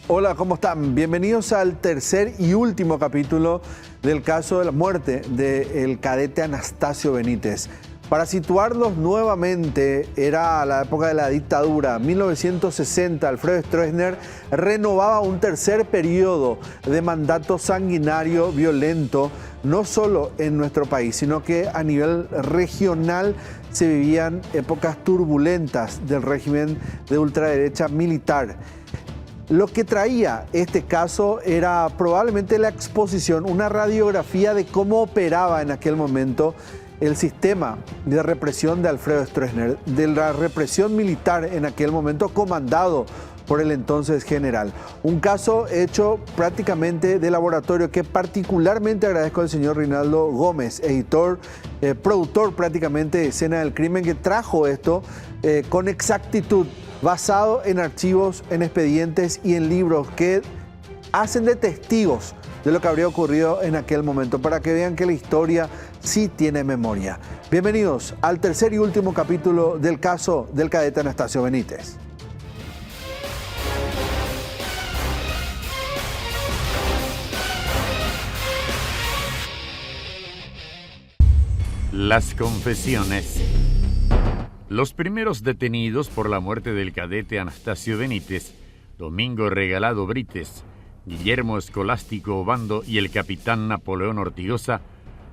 Hola, ¿cómo están? Bienvenidos al tercer y último capítulo del caso de la muerte del cadete Anastasio Benítez. Para situarlos nuevamente, era la época de la dictadura, 1960. Alfredo Stroessner renovaba un tercer periodo de mandato sanguinario, violento, no solo en nuestro país, sino que a nivel regional se vivían épocas turbulentas del régimen de ultraderecha militar. Lo que traía este caso era probablemente la exposición, una radiografía de cómo operaba en aquel momento el sistema de represión de Alfredo Stroessner, de la represión militar en aquel momento comandado por el entonces general. Un caso hecho prácticamente de laboratorio que particularmente agradezco al señor Rinaldo Gómez, editor, productor prácticamente de Escena del Crimen, que trajo esto con exactitud, basado en archivos, en expedientes y en libros que hacen de testigos de lo que habría ocurrido en aquel momento, para que vean que la historia sí tiene memoria. Bienvenidos al tercer y último capítulo del caso del cadete Anastasio Benítez. Las confesiones. Los primeros detenidos por la muerte del cadete Anastasio Benítez, Domingo Regalado Brites, Guillermo Escolástico Obando y el capitán Napoleón Ortigosa,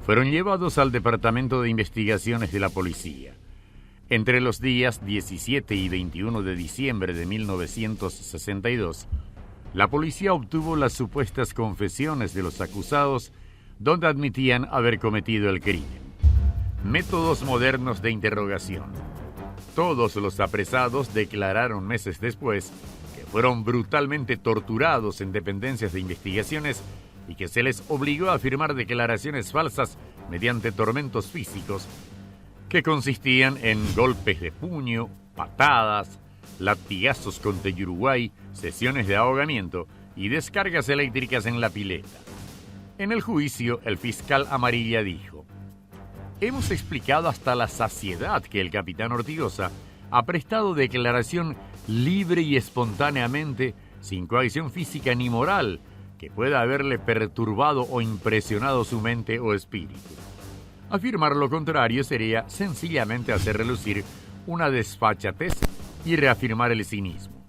fueron llevados al Departamento de Investigaciones de la Policía. Entre los días 17 y 21 de diciembre de 1962, la policía obtuvo las supuestas confesiones de los acusados, donde admitían haber cometido el crimen. Métodos modernos de interrogación. Todos los apresados declararon meses después que fueron brutalmente torturados en dependencias de investigaciones y que se les obligó a firmar declaraciones falsas mediante tormentos físicos que consistían en golpes de puño, patadas, latigazos con teyuruguay, sesiones de ahogamiento y descargas eléctricas en la pileta. En el juicio, el fiscal Amarilla dijo: hemos explicado hasta la saciedad que el capitán Ortigosa ha prestado declaración libre y espontáneamente, sin coacción física ni moral, que pueda haberle perturbado o impresionado su mente o espíritu. Afirmar lo contrario sería sencillamente hacer relucir una desfachatez y reafirmar el cinismo.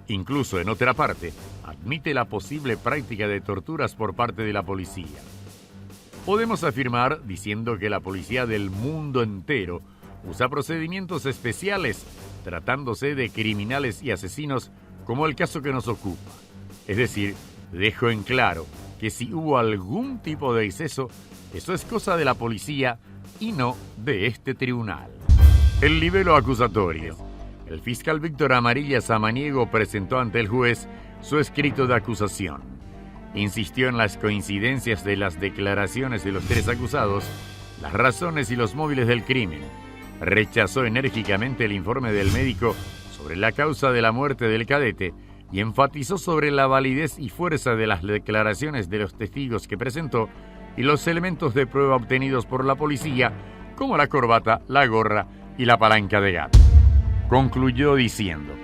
Incluso, en otra parte, admite la posible práctica de torturas por parte de la policía. Podemos afirmar diciendo que la policía del mundo entero usa procedimientos especiales tratándose de criminales y asesinos como el caso que nos ocupa. Es decir, dejo en claro que si hubo algún tipo de exceso, eso es cosa de la policía y no de este tribunal. El libelo acusatorio. El fiscal Víctor Amarilla Samaniego presentó ante el juez su escrito de acusación. Insistió en las coincidencias de las declaraciones de los tres acusados, las razones y los móviles del crimen. Rechazó enérgicamente el informe del médico sobre la causa de la muerte del cadete y enfatizó sobre la validez y fuerza de las declaraciones de los testigos que presentó y los elementos de prueba obtenidos por la policía, como la corbata, la gorra y la palanca de gato. Concluyó diciendo: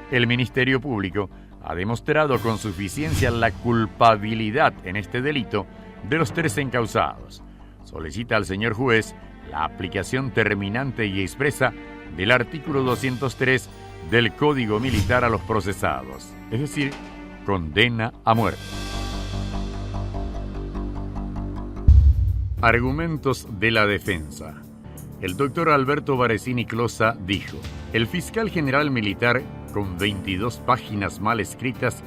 el Ministerio Público ha demostrado con suficiencia la culpabilidad en este delito de los tres encausados. Solicita al señor juez la aplicación terminante y expresa del artículo 203 del Código Militar a los procesados, es decir, condena a muerte. Argumentos de la defensa. El doctor Alberto Varesini Closa dijo: el fiscal general militar, con 22 páginas mal escritas,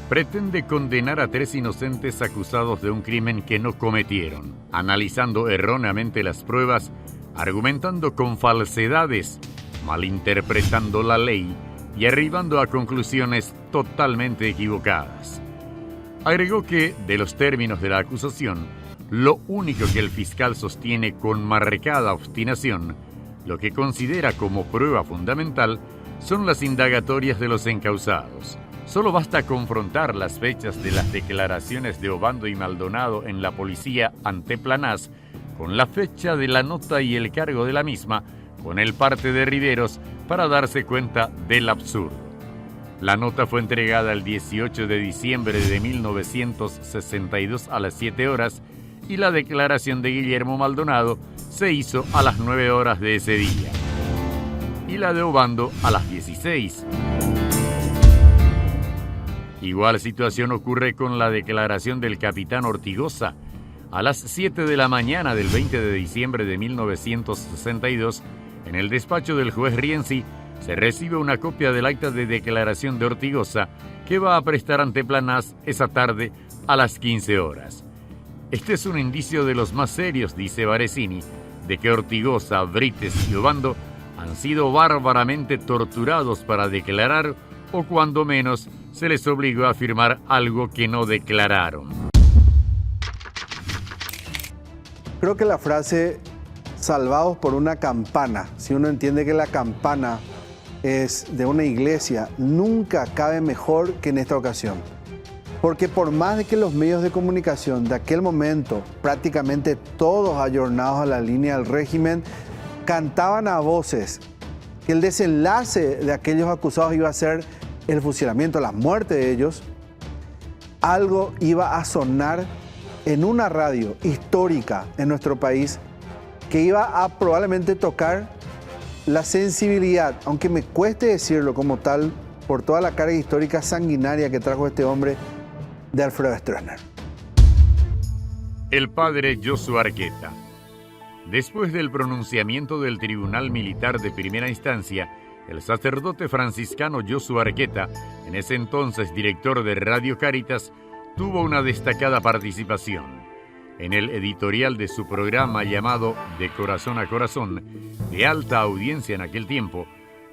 pretende condenar a tres inocentes acusados de un crimen que no cometieron, analizando erróneamente las pruebas, argumentando con falsedades, malinterpretando la ley y arribando a conclusiones totalmente equivocadas. Agregó que, de los términos de la acusación, lo único que el fiscal sostiene con marcada obstinación, lo que considera como prueba fundamental, son las indagatorias de los encausados. Solo basta confrontar las fechas de las declaraciones de Obando y Maldonado en la policía ante Planás con la fecha de la nota y el cargo de la misma con el parte de Riveros para darse cuenta del absurdo. La nota fue entregada el 18 de diciembre de 1962 a las 7 horas y la declaración de Guillermo Maldonado se hizo a las 9 horas de ese día y la de Obando a las 16. Igual situación ocurre con la declaración del capitán Ortigosa. A las 7 de la mañana del 20 de diciembre de 1962, en el despacho del juez Rienzi, se recibe una copia del acta de declaración de Ortigosa que va a prestar ante Planás esa tarde a las 15 horas. Este es un indicio de los más serios, dice Varesini, de que Ortigosa, Brites y Obando han sido bárbaramente torturados para declarar o cuando menos se les obligó a afirmar algo que no declararon. Creo que la frase salvados por una campana, si uno entiende que la campana es de una iglesia, nunca cabe mejor que en esta ocasión. Porque por más de que los medios de comunicación de aquel momento, prácticamente todos ayornados a la línea del régimen, cantaban a voces que el desenlace de aquellos acusados iba a ser el fusilamiento, la muerte de ellos, algo iba a sonar en una radio histórica en nuestro país que iba a probablemente tocar la sensibilidad, aunque me cueste decirlo como tal, por toda la carga histórica sanguinaria que trajo este hombre, de Alfredo Stroessner. El padre Josu Arqueta. Después del pronunciamiento del Tribunal Militar de Primera Instancia, el sacerdote franciscano Josu Arqueta, en ese entonces director de Radio Cáritas, tuvo una destacada participación. En el editorial de su programa llamado De Corazón a Corazón, de alta audiencia en aquel tiempo,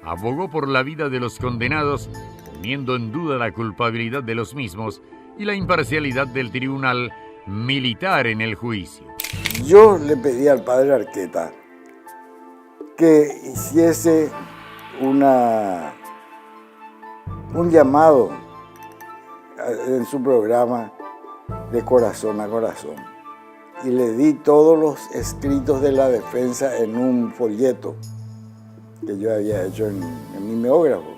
abogó por la vida de los condenados, poniendo en duda la culpabilidad de los mismos y la imparcialidad del tribunal militar en el juicio. Yo le pedí al padre Arqueta que hiciese un llamado en su programa De Corazón a Corazón. Y le di todos los escritos de la defensa en un folleto que yo había hecho en mi meógrafo.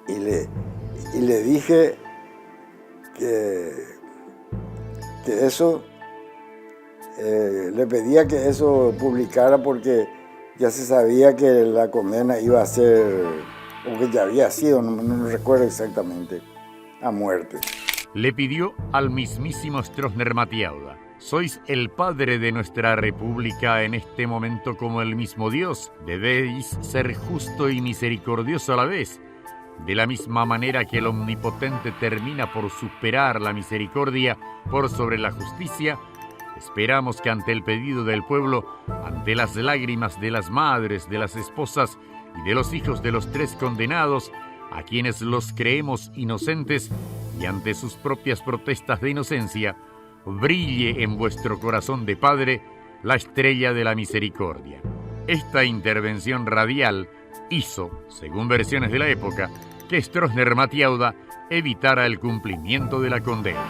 Y le dije que eso, le pedía que eso publicara porque ya se sabía que la condena iba a ser, o que ya había sido, no recuerdo exactamente, a muerte. Le pidió al mismísimo Stroessner Matiauda: sois el padre de nuestra república en este momento como el mismo Dios. Debéis ser justo y misericordioso a la vez. De la misma manera que el Omnipotente termina por superar la misericordia por sobre la justicia, esperamos que ante el pedido del pueblo, ante las lágrimas de las madres, de las esposas y de los hijos de los 3 condenados, a quienes los creemos inocentes, y ante sus propias protestas de inocencia, brille en vuestro corazón de padre la estrella de la misericordia. Esta intervención radial hizo, según versiones de la época, que Stroessner Matiauda evitara el cumplimiento de la condena.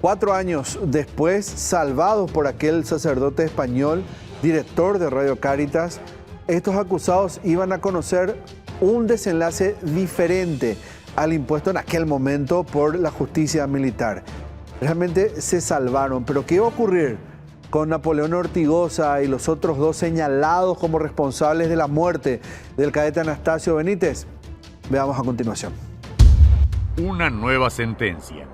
4 años después, salvados por aquel sacerdote español, director de Radio Cáritas, estos acusados iban a conocer un desenlace diferente al impuesto en aquel momento por la justicia militar. Realmente se salvaron, pero ¿qué iba a ocurrir con Napoleón Ortigosa y los otros 2 señalados como responsables de la muerte del cadete Anastasio Benítez? Veamos a continuación. Una nueva sentencia.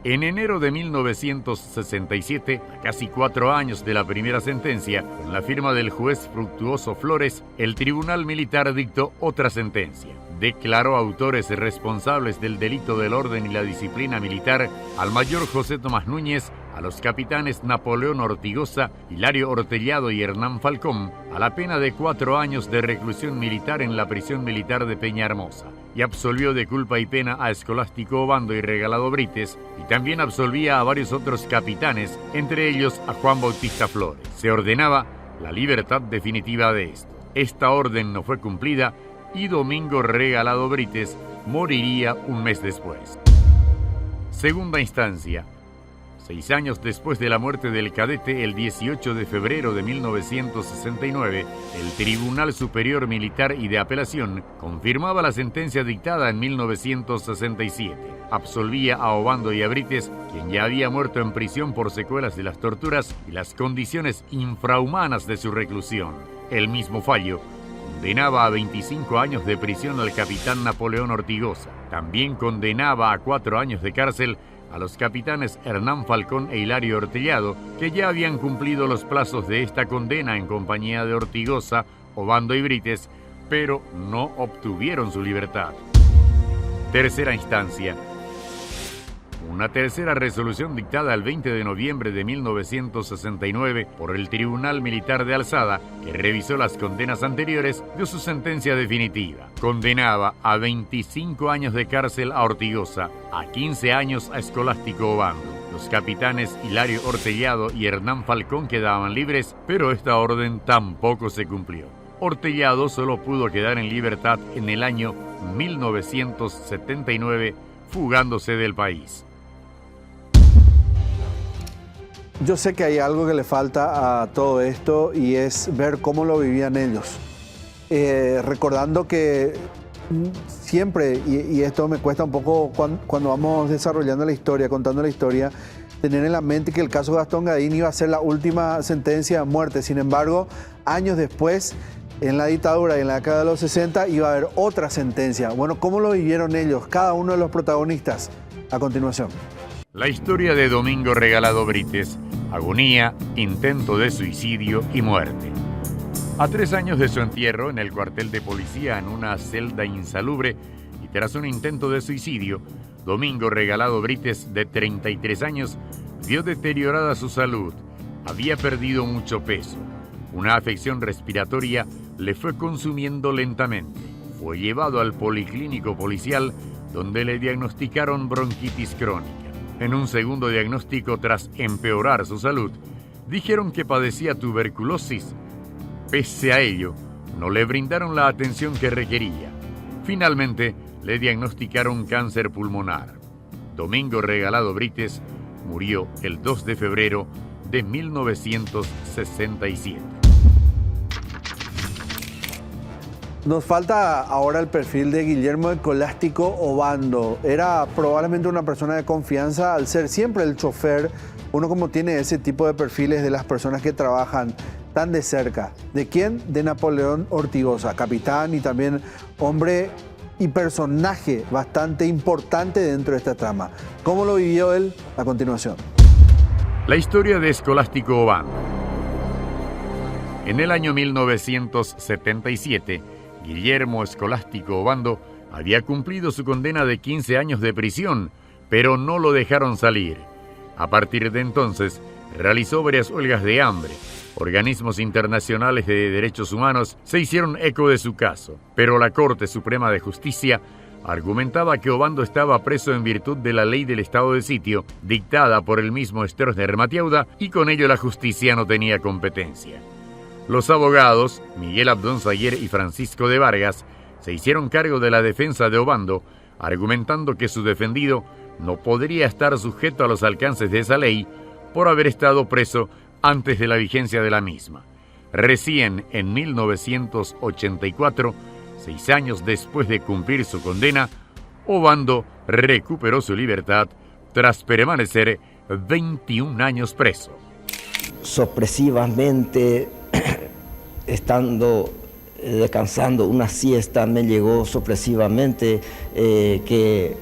En enero de 1967, a casi 4 años de la primera sentencia, con la firma del juez Fructuoso Flores, el Tribunal Militar dictó otra sentencia. Declaró autores responsables del delito del orden y la disciplina militar al mayor José Tomás Núñez, a los capitanes Napoleón Ortigosa, Hilario Ortellado y Hernán Falcón, a la pena de 4 años de reclusión militar en la prisión militar de Peñahermosa, y absolvió de culpa y pena a Escolástico Obando y Regalado Brites, y también absolvía a varios otros capitanes, entre ellos a Juan Bautista Flores. Se ordenaba la libertad definitiva de estos. Esta orden no fue cumplida y Domingo Regalado Brites moriría un mes después. Segunda instancia. 6 años después de la muerte del cadete, el 18 de febrero de 1969, el Tribunal Superior Militar y de Apelación confirmaba la sentencia dictada en 1967. Absolvía a Obando y a Brites, quien ya había muerto en prisión por secuelas de las torturas y las condiciones infrahumanas de su reclusión. El mismo fallo condenaba a 25 años de prisión al capitán Napoleón Ortigosa. También condenaba a 4 años de cárcel a los capitanes Hernán Falcón e Hilario Ortellado, que ya habían cumplido los plazos de esta condena en compañía de Ortigosa, Obando y Brites, pero no obtuvieron su libertad. Tercera instancia. Una tercera resolución dictada el 20 de noviembre de 1969 por el Tribunal Militar de Alzada, que revisó las condenas anteriores, dio su sentencia definitiva. Condenaba a 25 años de cárcel a Ortigosa, a 15 años a Escolástico Obando. Los capitanes Hilario Ortellado y Hernán Falcón quedaban libres, pero esta orden tampoco se cumplió. Ortellado solo pudo quedar en libertad en el año 1979, fugándose del país. Yo sé que hay algo que le falta a todo esto y es ver cómo lo vivían ellos. Recordando que siempre, y esto me cuesta un poco cuando vamos desarrollando la historia, contando la historia, tener en la mente que el caso Gastón Gadín iba a ser la última sentencia de muerte. Sin embargo, años después, en la dictadura y en la década de los 60, iba a haber otra sentencia. Bueno, ¿cómo lo vivieron ellos, cada uno de los protagonistas? A continuación. La historia de Domingo Regalado Brites: agonía, intento de suicidio y muerte. A 3 años de su entierro en el cuartel de policía en una celda insalubre y tras un intento de suicidio, Domingo Regalado Brites, de 33 años, vio deteriorada su salud. Había perdido mucho peso. Una afección respiratoria le fue consumiendo lentamente. Fue llevado al policlínico policial, donde le diagnosticaron bronquitis crónica. En un segundo diagnóstico, tras empeorar su salud, dijeron que padecía tuberculosis. Pese a ello, no le brindaron la atención que requería. Finalmente, le diagnosticaron cáncer pulmonar. Domingo Regalado Brites murió el 2 de febrero de 1967. Nos falta ahora el perfil de Guillermo Escolástico Obando. Era probablemente una persona de confianza al ser siempre el chofer. Uno como tiene ese tipo de perfiles de las personas que trabajan tan de cerca. ¿De quién? De Napoleón Ortigosa, capitán y también hombre y personaje bastante importante dentro de esta trama. ¿Cómo lo vivió él? A continuación. La historia de Escolástico Obando. En el año 1977, Guillermo Escolástico Obando había cumplido su condena de 15 años de prisión, pero no lo dejaron salir. A partir de entonces, realizó varias huelgas de hambre. Organismos internacionales de derechos humanos se hicieron eco de su caso, pero la Corte Suprema de Justicia argumentaba que Obando estaba preso en virtud de la ley del estado de sitio, dictada por el mismo Stroessner Matiauda, y con ello la justicia no tenía competencia. Los abogados, Miguel Abdón Sayer y Francisco de Vargas, se hicieron cargo de la defensa de Obando, argumentando que su defendido no podría estar sujeto a los alcances de esa ley por haber estado preso antes de la vigencia de la misma. Recién en 1984, 6 años después de cumplir su condena, Obando recuperó su libertad tras permanecer 21 años preso. Sorpresivamente, estando descansando una siesta, me llegó sorpresivamente que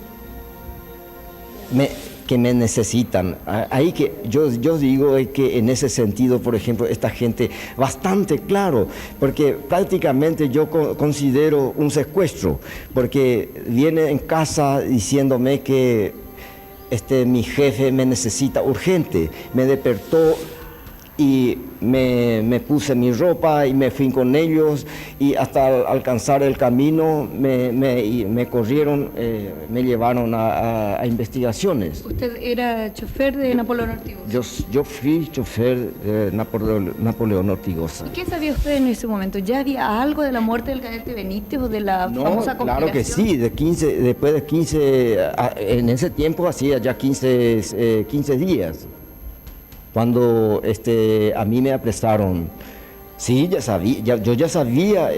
me necesitan. Ahí que yo digo que en ese sentido, por ejemplo, esta gente bastante claro, porque prácticamente yo considero un secuestro, porque viene en casa diciéndome que mi jefe me necesita urgente, me despertó y me puse mi ropa y me fui con ellos, y hasta alcanzar el camino me corrieron, me llevaron a investigaciones. ¿Usted era chofer de Napoleón Ortigosa? Yo fui chofer de Napoleón Ortigosa. ¿Y qué sabía usted en ese momento? ¿Ya había algo de la muerte del cadete Benítez o de la famosa conspiración? Claro que sí, después de 15, en ese tiempo hacía ya 15 días. Cuando a mí me apresaron, sí, yo ya sabía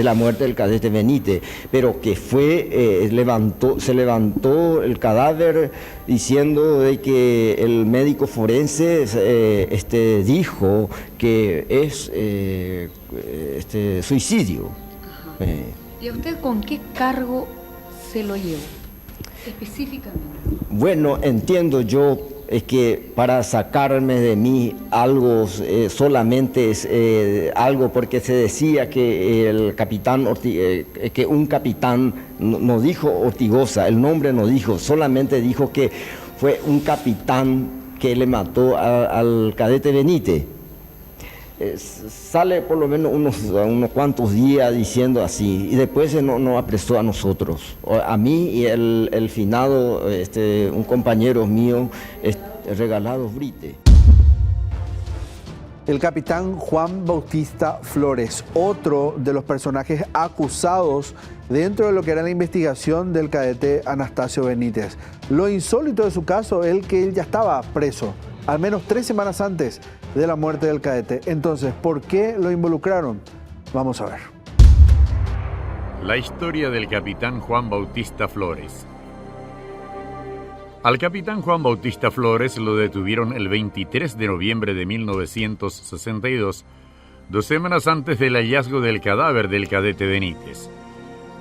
la muerte del cadete Benítez, pero que se levantó el cadáver diciendo de que el médico forense dijo que es suicidio. ¿Y a usted con qué cargo se lo llevó específicamente? Bueno, entiendo yo es que para sacarme de mí algo, solamente es algo, porque se decía que el capitán, que un capitán, no dijo Ortigosa, el nombre no dijo, solamente dijo que fue un capitán que le mató al cadete Benítez. Sale por lo menos unos cuantos días diciendo así, y después no apresó a nosotros, a mí y el finado, un compañero mío, Regalado Brite. El capitán Juan Bautista Flores, otro de los personajes acusados dentro de lo que era la investigación del cadete Anastasio Benítez. Lo insólito de su caso es que él ya estaba preso, al menos 3 semanas antes de la muerte del cadete. Entonces, ¿por qué lo involucraron? Vamos a ver. La historia del capitán Juan Bautista Flores. Al capitán Juan Bautista Flores lo detuvieron el 23 de noviembre de 1962, 2 semanas antes del hallazgo del cadáver del cadete Benítez.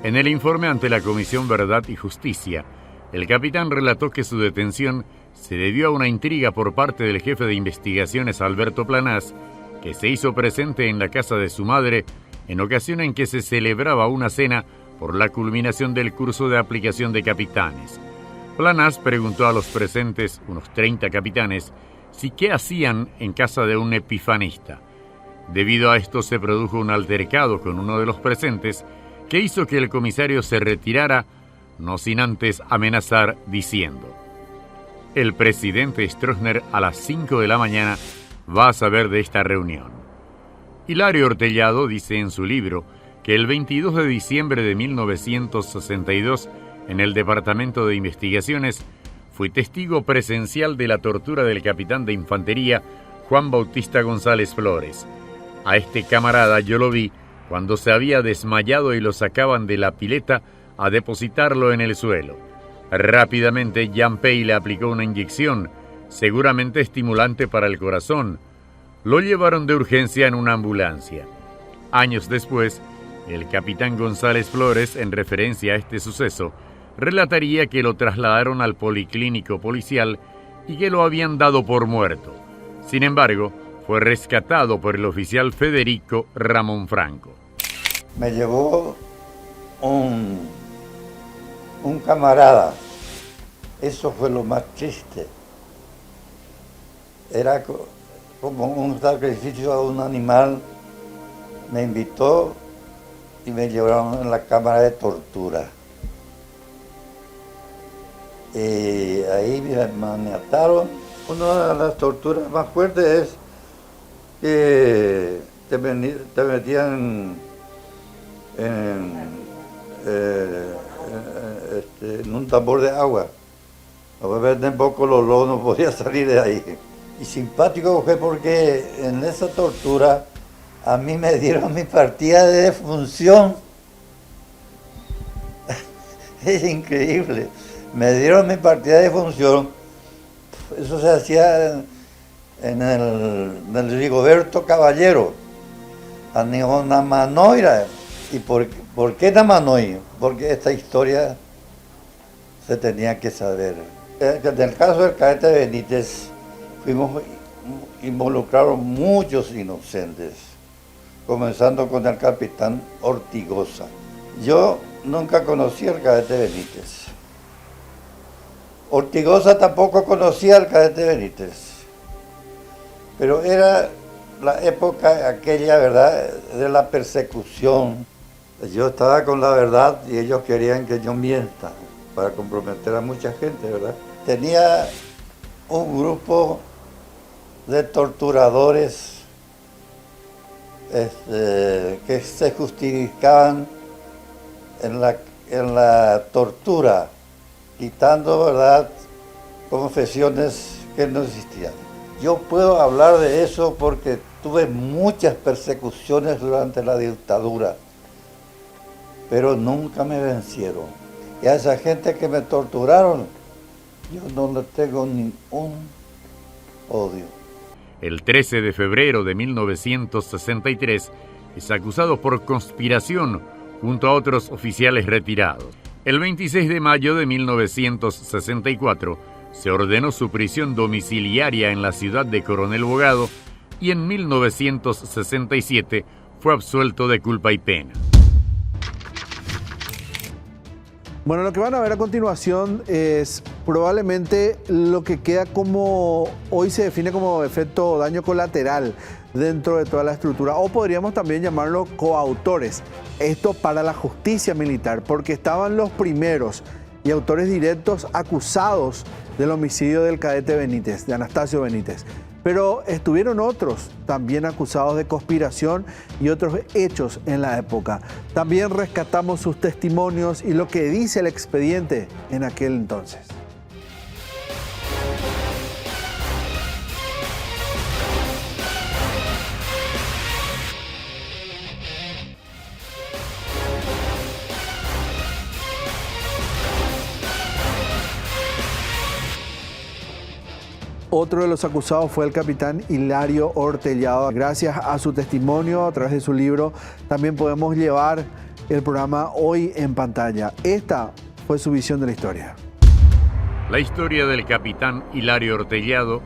En el informe ante la Comisión Verdad y Justicia, el capitán relató que su detención se debió a una intriga por parte del jefe de investigaciones Alberto Planás, que se hizo presente en la casa de su madre en ocasión en que se celebraba una cena por la culminación del curso de aplicación de capitanes. Planás preguntó a los presentes, unos 30 capitanes, si qué hacían en casa de un epifanista. Debido a esto se produjo un altercado con uno de los presentes que hizo que el comisario se retirara, no sin antes amenazar diciendo: el presidente Stroessner a las 5 de la mañana va a saber de esta reunión. Hilario Ortellado dice en su libro que el 22 de diciembre de 1962, en el Departamento de Investigaciones, fui testigo presencial de la tortura del capitán de infantería Juan Bautista González Flores. A este camarada yo lo vi cuando se había desmayado y lo sacaban de la pileta a depositarlo en el suelo. Rápidamente Jean Pey le aplicó una inyección, seguramente estimulante para el corazón. Lo llevaron de urgencia en una ambulancia. Años después, el capitán González Flores, en referencia a este suceso, relataría que lo trasladaron al policlínico policial y que lo habían dado por muerto. Sin embargo, fue rescatado por el oficial Federico Ramón Franco. Me llevó un camarada. Eso fue lo más triste. Era como un sacrificio a un animal. Me invitó y me llevaron en la cámara de tortura. Y ahí me maniataron. Una de las torturas más fuertes es que te metían en un tambor de agua. A veces tampoco los lobos no podía salir de ahí. Y simpático fue porque en esa tortura a mí me dieron mi partida de defunción. Es increíble. Me dieron mi partida de defunción. Eso se hacía en el Rigoberto Caballero. A Namanoira. ¿Y por qué Namanoy? Porque esta historia se tenía que saber. En el caso del cadete Benítez, fuimos involucrados muchos inocentes, comenzando con el capitán Ortigosa. Yo nunca conocí al cadete Benítez. Ortigosa tampoco conocía al cadete Benítez. Pero era la época aquella, ¿verdad?, de la persecución. Yo estaba con la verdad y ellos querían que yo mienta para comprometer a mucha gente, ¿verdad? Tenía un grupo de torturadores que se justificaban en la tortura, quitando, ¿verdad?, confesiones que no existían. Yo puedo hablar de eso porque tuve muchas persecuciones durante la dictadura, pero nunca me vencieron. Y a esa gente que me torturaron, yo no le tengo ningún odio. El 13 de febrero de 1963 es acusado por conspiración junto a otros oficiales retirados. El 26 de mayo de 1964 se ordenó su prisión domiciliaria en la ciudad de Coronel Bogado y en 1967 fue absuelto de culpa y pena. Bueno, lo que van a ver a continuación es probablemente lo que queda como, hoy se define como efecto o daño colateral dentro de toda la estructura, o podríamos también llamarlo coautores. Esto para la justicia militar, porque estaban los primeros y autores directos acusados del homicidio del cadete Benítez, de Anastasio Benítez. Pero estuvieron otros también acusados de conspiración y otros hechos en la época. También rescatamos sus testimonios y lo que dice el expediente en aquel entonces. Otro de los acusados fue el capitán Hilario Ortellado. Gracias a su testimonio, a través de su libro, también podemos llevar el programa hoy en pantalla. Esta fue su visión de la historia. La historia del capitán Hilario Ortellado.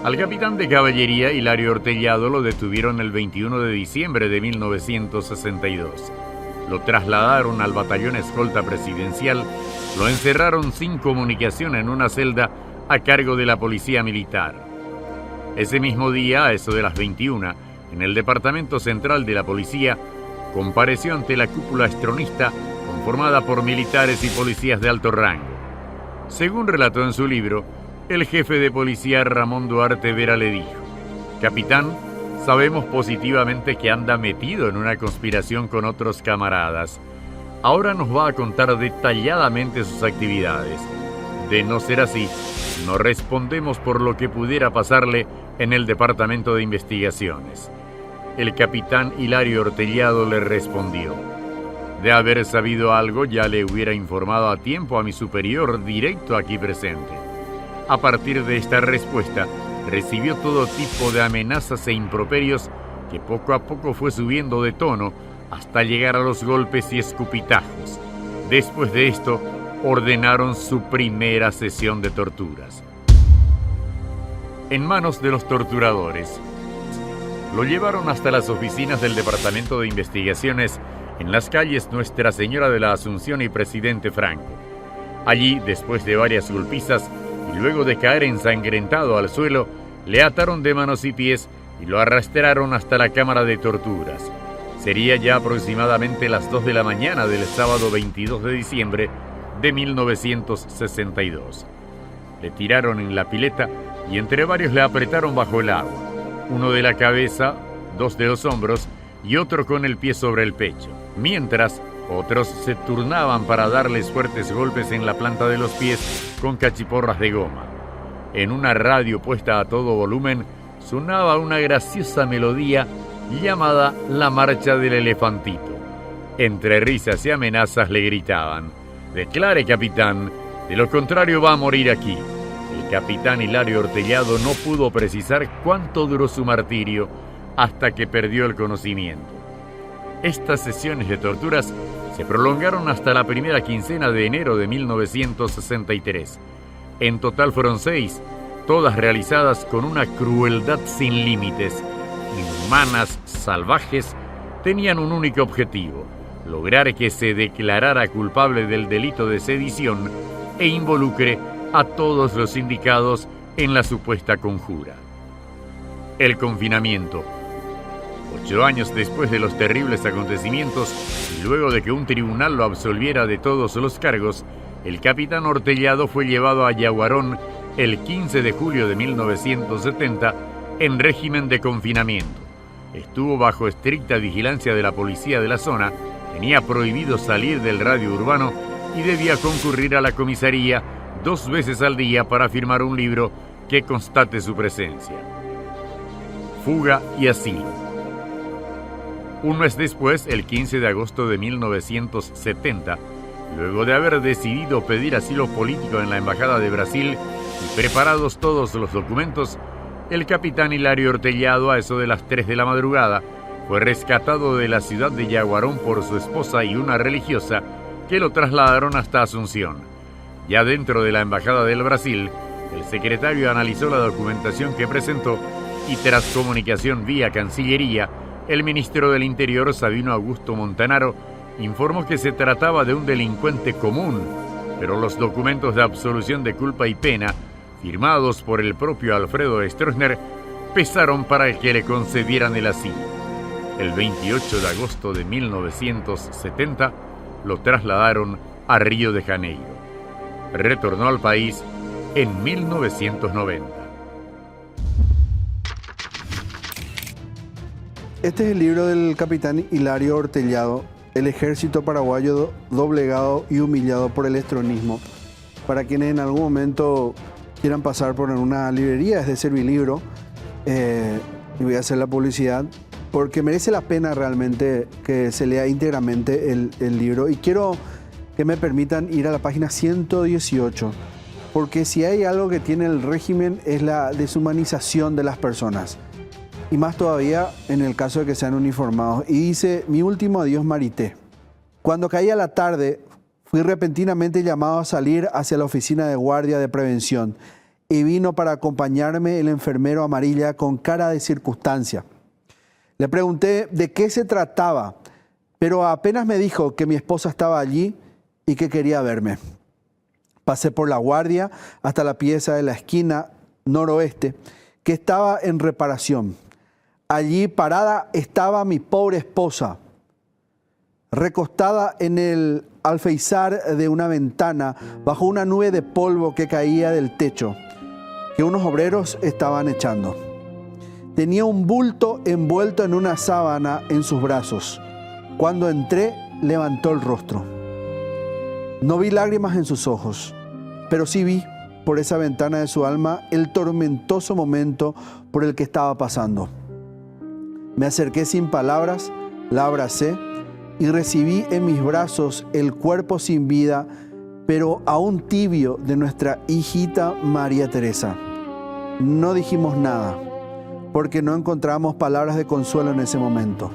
Al capitán de caballería Hilario Ortellado lo detuvieron el 21 de diciembre de 1962. Lo trasladaron al batallón escolta presidencial, lo encerraron sin comunicación en una celda a cargo de la policía militar. Ese mismo día, a eso de las 21, en el departamento central de la policía, compareció ante la cúpula estronista conformada por militares y policías de alto rango. Según relató en su libro, el jefe de policía Ramón Duarte Vera le dijo: «Capitán, sabemos positivamente que anda metido en una conspiración con otros camaradas. Ahora nos va a contar detalladamente sus actividades. De no ser así, no respondemos por lo que pudiera pasarle en el Departamento de Investigaciones». El capitán Hilario Ortellado le respondió: «De haber sabido algo, ya le hubiera informado a tiempo a mi superior directo aquí presente». A partir de esta respuesta, recibió todo tipo de amenazas e improperios que poco a poco fue subiendo de tono hasta llegar a los golpes y escupitajos. Después de esto, ordenaron su primera sesión de torturas. En manos de los torturadores, lo llevaron hasta las oficinas del Departamento de Investigaciones en las calles Nuestra Señora de la Asunción y Presidente Franco. Allí, después de varias golpizas y luego de caer ensangrentado al suelo, le ataron de manos y pies y lo arrastraron hasta la cámara de torturas. Sería ya aproximadamente las 2 de la mañana del sábado 22 de diciembre de 1962. Le tiraron en la pileta y entre varios le apretaron bajo el agua. Uno de la cabeza, 2 de los hombros y otro con el pie sobre el pecho. Mientras, otros se turnaban para darles fuertes golpes en la planta de los pies con cachiporras de goma. En una radio puesta a todo volumen sonaba una graciosa melodía llamada La Marcha del Elefantito. Entre risas y amenazas le gritaban: «Declare, capitán, de lo contrario va a morir aquí». El capitán Hilario Ortellado no pudo precisar cuánto duró su martirio hasta que perdió el conocimiento. Estas sesiones de torturas se prolongaron hasta la primera quincena de enero de 1963. En total fueron 6, todas realizadas con una crueldad sin límites. Inhumanas, salvajes, tenían un único objetivo: lograr que se declarara culpable del delito de sedición e involucre a todos los indicados en la supuesta conjura. el confinamiento. 8 años después de los terribles acontecimientos y luego de que un tribunal lo absolviera de todos los cargos, el capitán Ortellado fue llevado a Yaguarón el 15 de julio de 1970 en régimen de confinamiento. Estuvo bajo estricta vigilancia de la policía de la zona, tenía prohibido salir del radio urbano y debía concurrir a la comisaría 2 veces al día para firmar un libro que constate su presencia. Fuga y asilo. Un mes después, el 15 de agosto de 1970, luego de haber decidido pedir asilo político en la Embajada de Brasil y preparados todos los documentos, el capitán Hilario Ortellado, a eso de las 3 de la madrugada, fue rescatado de la ciudad de Yaguarón por su esposa y una religiosa que lo trasladaron hasta Asunción. Ya dentro de la Embajada del Brasil, el secretario analizó la documentación que presentó y tras comunicación vía Cancillería, el ministro del Interior, Sabino Augusto Montanaro, informó que se trataba de un delincuente común, pero los documentos de absolución de culpa y pena, firmados por el propio Alfredo Stroessner, pesaron para que le concedieran el asilo. El 28 de agosto de 1970 lo trasladaron a Río de Janeiro. Retornó al país en 1990. Este es el libro del capitán Hilario Ortellado, El ejército paraguayo doblegado y humillado por el estronismo. Para quienes en algún momento quieran pasar por una librería, es de Servilibro, y voy a hacer la publicidad, porque merece la pena realmente que se lea íntegramente el libro. Y quiero que me permitan ir a la página 118, porque si hay algo que tiene el régimen es la deshumanización de las personas. Y más todavía en el caso de que sean uniformados. Y dice: mi último adiós Marité. Cuando caía la tarde, fui repentinamente llamado a salir hacia la oficina de guardia de prevención y vino para acompañarme el enfermero Amarilla con cara de circunstancia. Le pregunté de qué se trataba, pero apenas me dijo que mi esposa estaba allí y que quería verme. Pasé por la guardia hasta la pieza de la esquina noroeste, que estaba en reparación. Allí parada estaba mi pobre esposa, recostada en el alféizar de una ventana bajo una nube de polvo que caía del techo, que unos obreros estaban echando. Tenía un bulto envuelto en una sábana en sus brazos. Cuando entré, levantó el rostro. No vi lágrimas en sus ojos, pero sí vi por esa ventana de su alma el tormentoso momento por el que estaba pasando. Me acerqué sin palabras, la abracé y recibí en mis brazos el cuerpo sin vida, pero aún tibio, de nuestra hijita María Teresa. No dijimos nada, porque no encontramos palabras de consuelo en ese momento.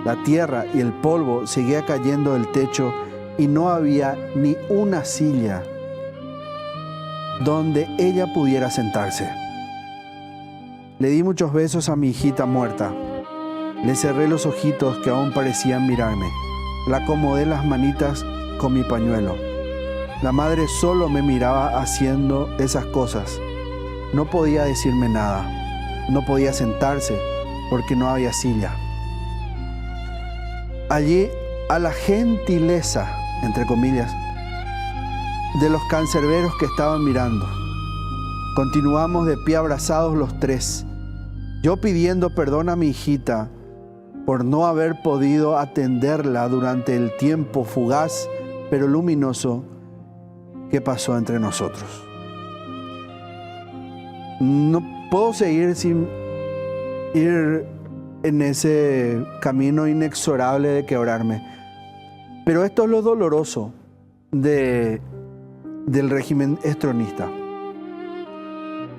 La tierra y el polvo seguía cayendo del techo y no había ni una silla donde ella pudiera sentarse. Le di muchos besos a mi hijita muerta. Le cerré los ojitos que aún parecían mirarme. La acomodé las manitas con mi pañuelo. La madre solo me miraba haciendo esas cosas. No podía decirme nada. No podía sentarse porque no había silla. Allí, a la gentileza, entre comillas, de los cancerberos que estaban mirando, continuamos de pie abrazados los tres. Yo pidiendo perdón a mi hijita por no haber podido atenderla durante el tiempo fugaz pero luminoso que pasó entre nosotros. No puedo seguir sin ir en ese camino inexorable de quebrarme, pero esto es lo doloroso del régimen estronista.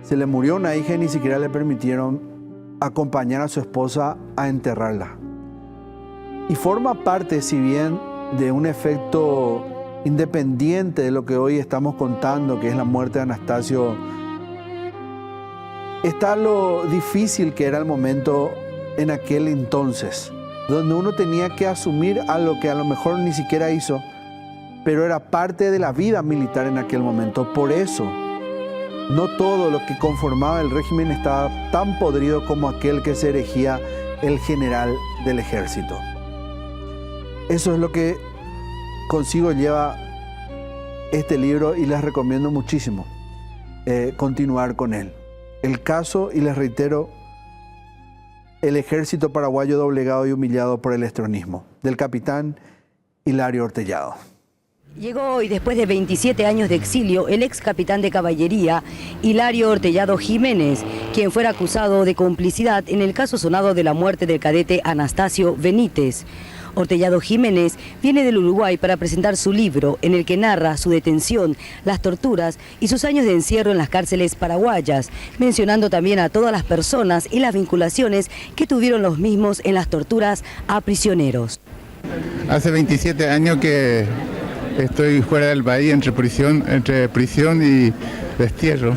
Se le murió una hija y ni siquiera le permitieron acompañar a su esposa a enterrarla. Y forma parte, si bien, de un efecto independiente de lo que hoy estamos contando, que es la muerte de Anastasio, está lo difícil que era el momento en aquel entonces, donde uno tenía que asumir algo que a lo mejor ni siquiera hizo, pero era parte de la vida militar en aquel momento. Por eso no todo lo que conformaba el régimen estaba tan podrido como aquel que se erigía el general del ejército. Eso es lo que consigo lleva este libro y les recomiendo muchísimo continuar con él. El caso, y les reitero, el ejército paraguayo doblegado y humillado por el estronismo, del capitán Hilario Ortellado. Llegó hoy, después de 27 años de exilio, el ex capitán de caballería Hilario Ortellado Jiménez, quien fuera acusado de complicidad en el caso sonado de la muerte del cadete Anastasio Benítez. Ortellado Jiménez viene del Uruguay para presentar su libro, en el que narra su detención, las torturas y sus años de encierro en las cárceles paraguayas, mencionando también a todas las personas y las vinculaciones que tuvieron los mismos en las torturas a prisioneros. Hace 27 años que estoy fuera del país, entre prisión y destierro.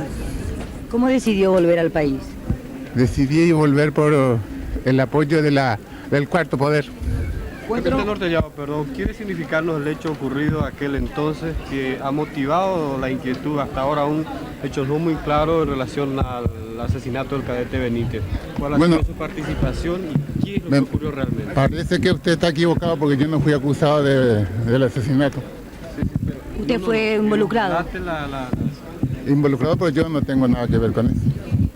¿Cómo decidió volver al país? Decidí volver por el apoyo del Cuarto Poder. Capitán Ortellado, perdón, ¿quiere significarnos el hecho ocurrido aquel entonces que ha motivado la inquietud hasta ahora aún, hechos no muy claros en relación al asesinato del cadete Benítez? ¿Cuál ha sido su participación y qué es lo que ocurrió realmente? Parece que usted está equivocado porque yo no fui acusado del asesinato. ¿Usted fue involucrado? Involucrado, pero yo no tengo nada que ver con eso.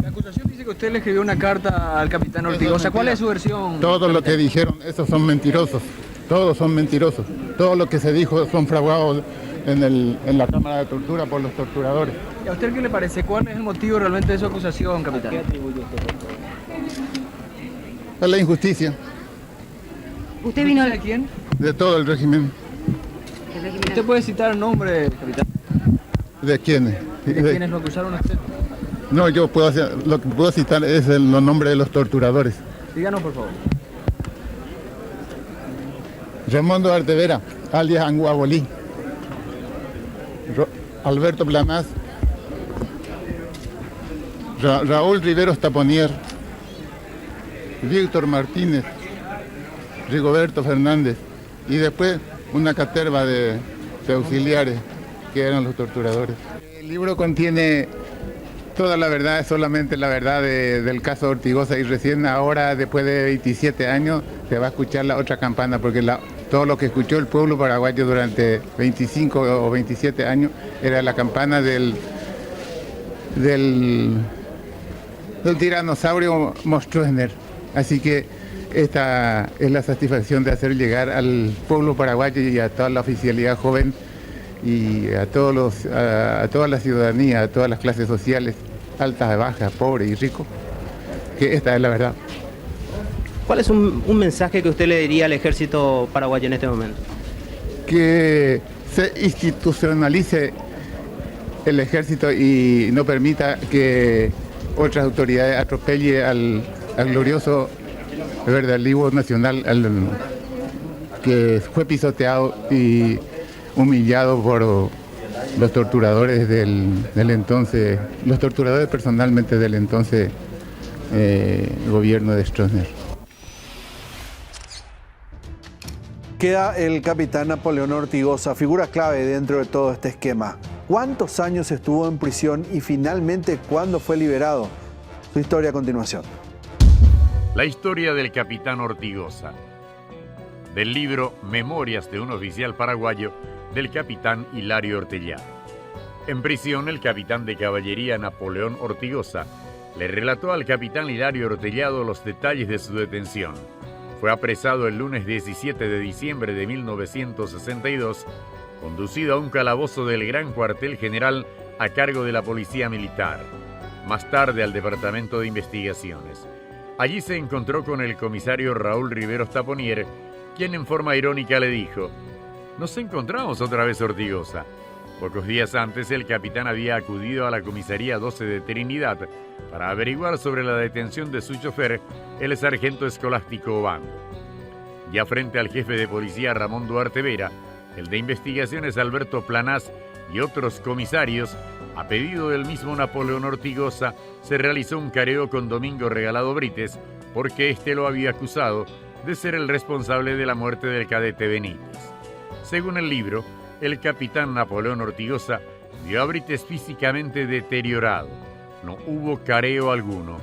La acusación dice que usted le escribió una carta al capitán Ortigosa. ¿Cuál es su versión? Todo lo que dijeron, esos son mentirosos. Todos son mentirosos. Todo lo que se dijo son fraguados en la cámara de tortura por los torturadores. ¿Y a usted qué le parece? ¿Cuál es el motivo realmente de su acusación, capitán? ¿Qué atribuye usted? Es la injusticia. ¿Usted vino de quién? De todo el régimen. ¿Usted puede citar el nombre, capitán? ¿De quiénes? ¿De quiénes lo acusaron a usted? No, lo que puedo citar es los nombres de los torturadores. Díganos, por favor. Raimundo Artevera, alias Anguabolí. Alberto Planás. Raúl Riveros Taponier. Víctor Martínez. Rigoberto Fernández. Y después una caterva de auxiliares que eran los torturadores. El libro contiene toda la verdad, es solamente la verdad del caso Ortigosa, y recién ahora, después de 27 años, se va a escuchar la otra campana, porque todo lo que escuchó el pueblo paraguayo durante 25 o 27 años era la campana del tiranosaurio Mostroesner. Así que esta es la satisfacción de hacer llegar al pueblo paraguayo y a toda la oficialidad joven y a toda la ciudadanía, a todas las clases sociales, altas, bajas, pobres y ricos, que esta es la verdad. ¿Cuál es un mensaje que usted le diría al ejército paraguayo en este momento? Que se institucionalice el ejército y no permita que otras autoridades atropellen al glorioso verdadero nacional que fue pisoteado y humillado por los torturadores del entonces, los torturadores personalmente del entonces gobierno de Stroessner. Queda el capitán Napoleón Ortigosa, figura clave dentro de todo este esquema. ¿Cuántos años estuvo en prisión y finalmente cuándo fue liberado? Su historia a continuación. La historia del capitán Ortigosa, del libro Memorias de un oficial paraguayo del capitán Hilario Ortellado. En prisión, el capitán de caballería Napoleón Ortigosa le relató al capitán Hilario Ortellado los detalles de su detención. Fue apresado el lunes 17 de diciembre de 1962, conducido a un calabozo del Gran Cuartel General a cargo de la Policía Militar, más tarde al Departamento de Investigaciones. Allí se encontró con el comisario Raúl Riveros Taponier, quien en forma irónica le dijo: «Nos encontramos otra vez, Ortigosa». Pocos días antes, el capitán había acudido a la comisaría 12 de Trinidad para averiguar sobre la detención de su chofer, el sargento escolástico Obando. Ya frente al jefe de policía Ramón Duarte Vera, el de investigaciones Alberto Planás y otros comisarios, a pedido del mismo Napoleón Ortigosa, se realizó un careo con Domingo Regalado Brites, porque éste lo había acusado de ser el responsable de la muerte del cadete Benítez. Según el libro, el capitán Napoleón Ortigosa vio a Brites físicamente deteriorado. No hubo careo alguno.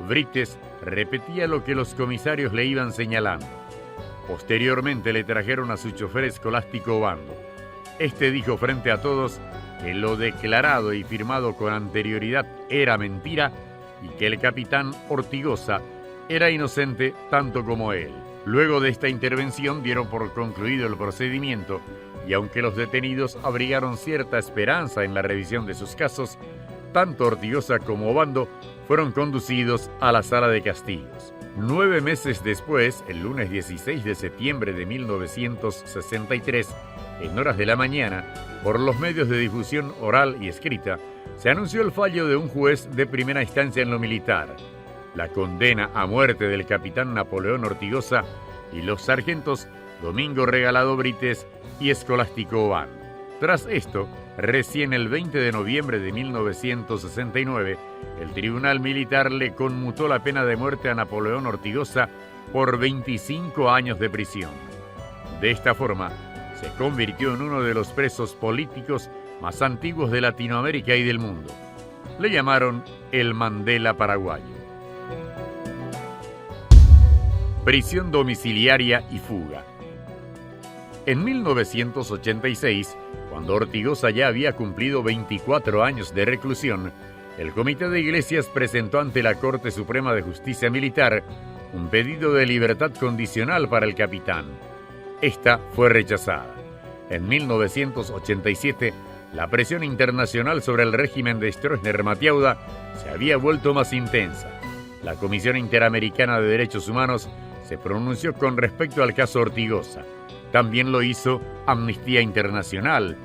Brites repetía lo que los comisarios le iban señalando. Posteriormente le trajeron a su chofer escolástico Obando. Este dijo frente a todos que lo declarado y firmado con anterioridad era mentira y que el capitán Ortigosa era inocente tanto como él. Luego de esta intervención dieron por concluido el procedimiento y aunque los detenidos abrigaron cierta esperanza en la revisión de sus casos, tanto Ortigosa como Obando fueron conducidos a la sala de castigos. 9 meses después, el lunes 16 de septiembre de 1963, en horas de la mañana, por los medios de difusión oral y escrita, se anunció el fallo de un juez de primera instancia en lo militar. La condena a muerte del capitán Napoleón Ortigosa y los sargentos Domingo Regalado Brites y Escolástico Obando. Tras esto, recién el 20 de noviembre de 1969, el Tribunal Militar le conmutó la pena de muerte a Napoleón Ortigosa por 25 años de prisión. De esta forma, se convirtió en uno de los presos políticos más antiguos de Latinoamérica y del mundo. Le llamaron el Mandela paraguayo. Prisión domiciliaria y fuga. En 1986, cuando Ortigosa ya había cumplido 24 años de reclusión, el Comité de Iglesias presentó ante la Corte Suprema de Justicia Militar un pedido de libertad condicional para el capitán. Esta fue rechazada. En 1987, la presión internacional sobre el régimen de Stroessner-Matiauda se había vuelto más intensa. La Comisión Interamericana de Derechos Humanos se pronunció con respecto al caso Ortigosa. También lo hizo Amnistía Internacional.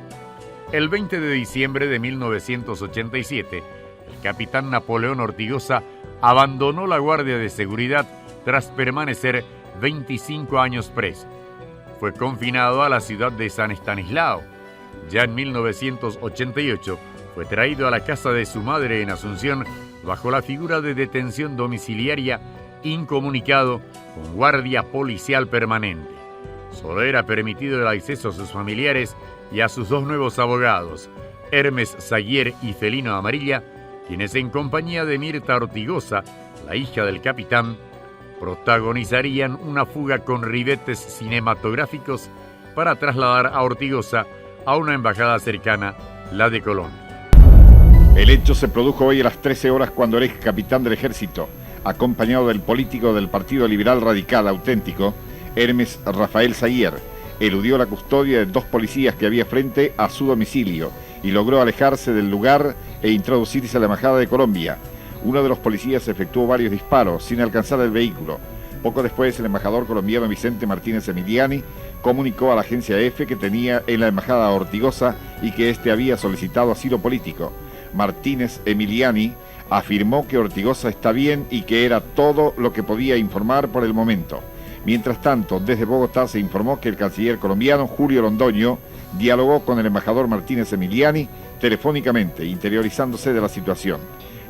El 20 de diciembre de 1987, el capitán Napoleón Ortigosa abandonó la Guardia de Seguridad tras permanecer 25 años preso. Fue confinado a la ciudad de San Estanislao. Ya en 1988 fue traído a la casa de su madre en Asunción bajo la figura de detención domiciliaria, incomunicado, con guardia policial permanente. Solo era permitido el acceso a sus familiares y a sus 2 nuevos abogados, Hermes Saguier y Felino Amarilla, quienes en compañía de Mirta Ortigosa, la hija del capitán, protagonizarían una fuga con ribetes cinematográficos para trasladar a Ortigosa a una embajada cercana, la de Colombia. El hecho se produjo hoy a las 13 horas cuando el ex capitán del ejército, acompañado del político del Partido Liberal Radical Auténtico, Hermes Rafael Saguier, eludió la custodia de 2 policías que había frente a su domicilio y logró alejarse del lugar e introducirse a la embajada de Colombia. Uno de los policías efectuó varios disparos sin alcanzar el vehículo. Poco después, el embajador colombiano Vicente Martínez Emiliani comunicó a la agencia EFE que tenía en la embajada a Ortigosa y que éste había solicitado asilo político. Martínez Emiliani afirmó que Ortigosa está bien y que era todo lo que podía informar por el momento. Mientras tanto, desde Bogotá se informó que el canciller colombiano Julio Londoño dialogó con el embajador Martínez Emiliani telefónicamente, interiorizándose de la situación.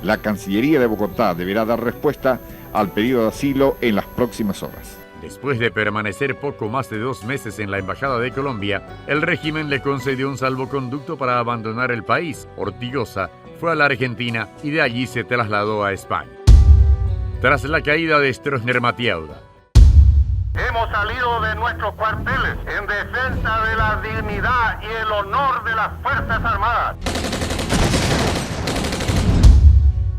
La Cancillería de Bogotá deberá dar respuesta al pedido de asilo en las próximas horas. Después de permanecer poco más de 2 meses en la Embajada de Colombia, el régimen le concedió un salvoconducto para abandonar el país. Ortigosa fue a la Argentina y de allí se trasladó a España. Tras la caída de Stroessner-Matiauda, hemos salido de nuestros cuarteles en defensa de la dignidad y el honor de las Fuerzas Armadas.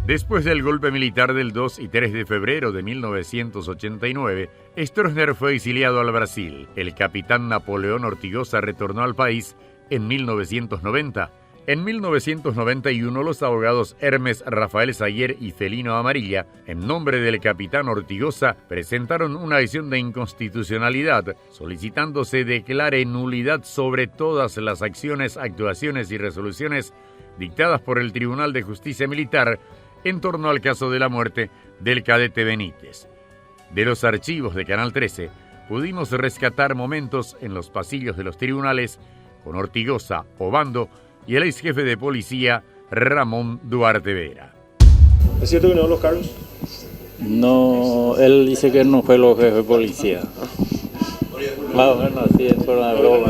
Después del golpe militar del 2 y 3 de febrero de 1989, Stroessner fue exiliado al Brasil. El capitán Napoleón Ortigosa retornó al país en 1990. En 1991, los abogados Hermes Rafael Saguier y Felino Amarilla, en nombre del capitán Ortigosa, presentaron una acción de inconstitucionalidad, solicitando se declare nulidad sobre todas las acciones, actuaciones y resoluciones dictadas por el Tribunal de Justicia Militar en torno al caso de la muerte del cadete Benítez. De los archivos de Canal 13, pudimos rescatar momentos en los pasillos de los tribunales con Ortigosa, Obando y el ex jefe de policía Ramón Duarte Vera. ¿Es cierto que no los cargos? No, él dice que no fue los jefes de policía. Más o menos así, es una broma.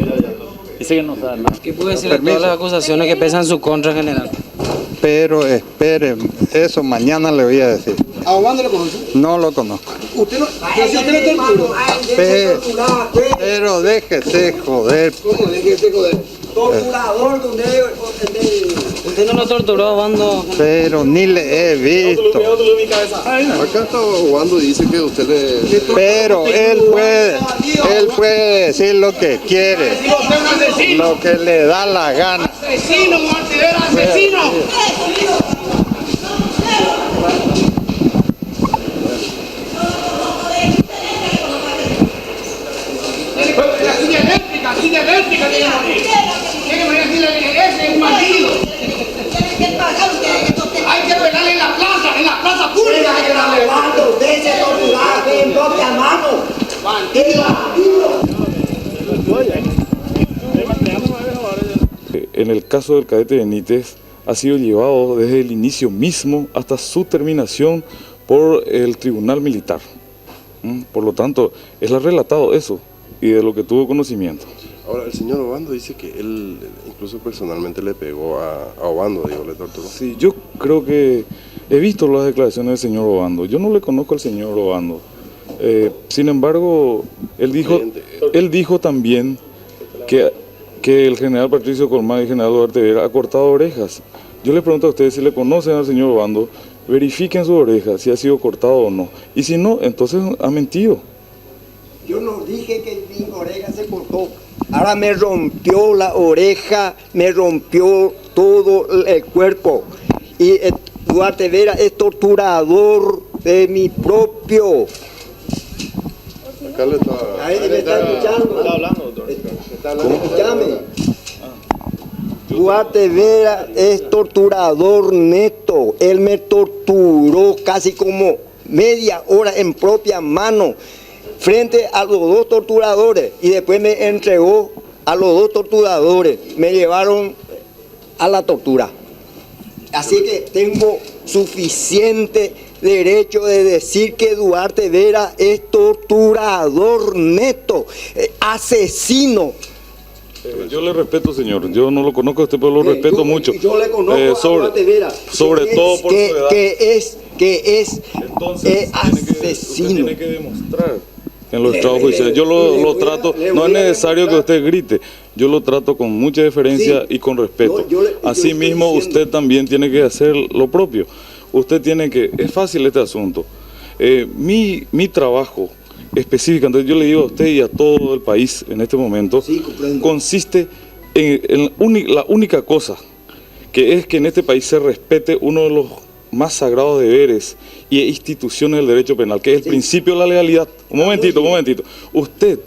Dice que no sabe nada. ¿Qué puede decir de todas las acusaciones que pesan en su contra, general? Pero espere, eso mañana le voy a decir. ¿A Obando lo conoce? No lo conozco. ¿Usted no? Pero si usted lo torturó. Pero déjese joder. ¿Cómo déjese joder? Torturador de ¿Usted no lo torturó, Obando? Pero ni le he visto. Acá está Obando y dice que usted le... Pero él puede decir lo que quiere, lo que le da la gana. ¡Asesino, Martínez, asesino! Así de eléctrica tiene que decirle, ese es un bandido. Hay que pegarle en la plaza pública. Hay que darle bando, usted se torturaba en propia mano. En el caso del cadete Benítez ha sido llevado desde el inicio mismo hasta su terminación por el Tribunal Militar. Por lo tanto, él ha relatado eso y de lo que tuvo conocimiento. Ahora, el señor Obando dice que él incluso personalmente le pegó a Obando, digo, le torturó. Sí, yo creo que he visto las declaraciones del señor Obando. Yo no le conozco al señor Obando. Sin embargo, él dijo también que el general Patricio Colmán y el general Duarte Vera ha cortado orejas. Yo les pregunto a ustedes si le conocen al señor Obando, verifiquen su oreja, si ha sido cortado o no. Y si no, entonces ha mentido. Yo no dije que mi oreja se cortó. Ahora me rompió la oreja, me rompió todo el cuerpo. Y Duarte Vera es torturador de mi propio. Acá le está... Ahí me está escuchando. Está hablando, doctor. Escúchame. Duarte Vera es torturador neto. Él me torturó casi como media hora en propia mano frente a los dos torturadores y después me entregó a los dos torturadores. Me llevaron a la tortura. Así que tengo suficiente derecho de decir que Duarte Vera es torturador neto, asesino. Yo le respeto, señor. Yo no lo conozco a usted, pero lo respeto mucho. Yo le conozco a Duarte Vera. Sobre todo por su edad. Que es asesino. Usted tiene que demostrar en los trabajos judiciales. Yo lo trato, no es necesario que usted grite. Yo lo trato con mucha deferencia y con respeto. Asimismo, usted también tiene que hacer lo propio. Usted tiene que... Es fácil este asunto. Mi trabajo específico, entonces yo le digo a usted y a todo el país en este momento, consiste en la única cosa, que es que en este país se respete uno de los más sagrados deberes y instituciones del derecho penal, que es el principio de la legalidad. Un momentito. Usted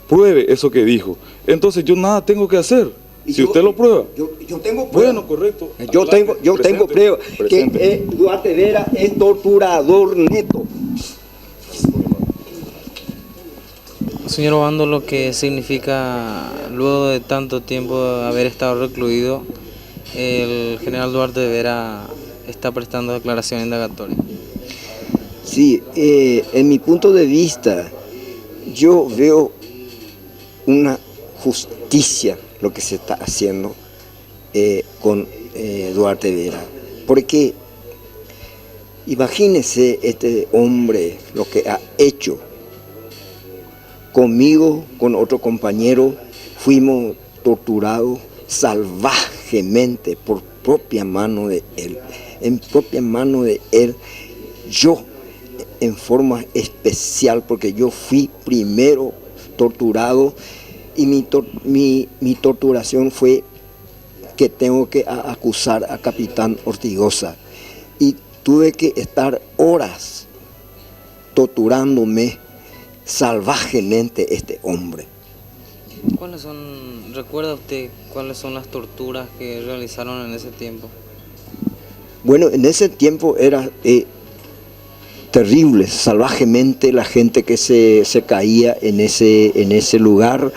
pruebe eso que dijo. Entonces yo nada tengo que hacer. Si usted lo prueba. Yo tengo prueba. Bueno, correcto. Yo tengo prueba que Duarte Vera es torturador neto. Señor Obando, lo que significa, luego de tanto tiempo de haber estado recluido, el general Duarte Vera está prestando declaración indagatoria. Sí, en mi punto de vista, yo veo una justicia lo que se está haciendo con Duarte Vera. Porque imagínese este hombre lo que ha hecho. Conmigo, con otro compañero, fuimos torturados salvajemente por propia mano de él. En propia mano de él, yo en forma especial, porque yo fui primero torturado y mi torturación fue que tengo que acusar a Capitán Ortigosa. Y tuve que estar horas torturándome salvajemente este hombre. ¿Recuerda usted cuáles son las torturas que realizaron en ese tiempo? Bueno, en ese tiempo era terrible, salvajemente la gente que se caía en ese lugar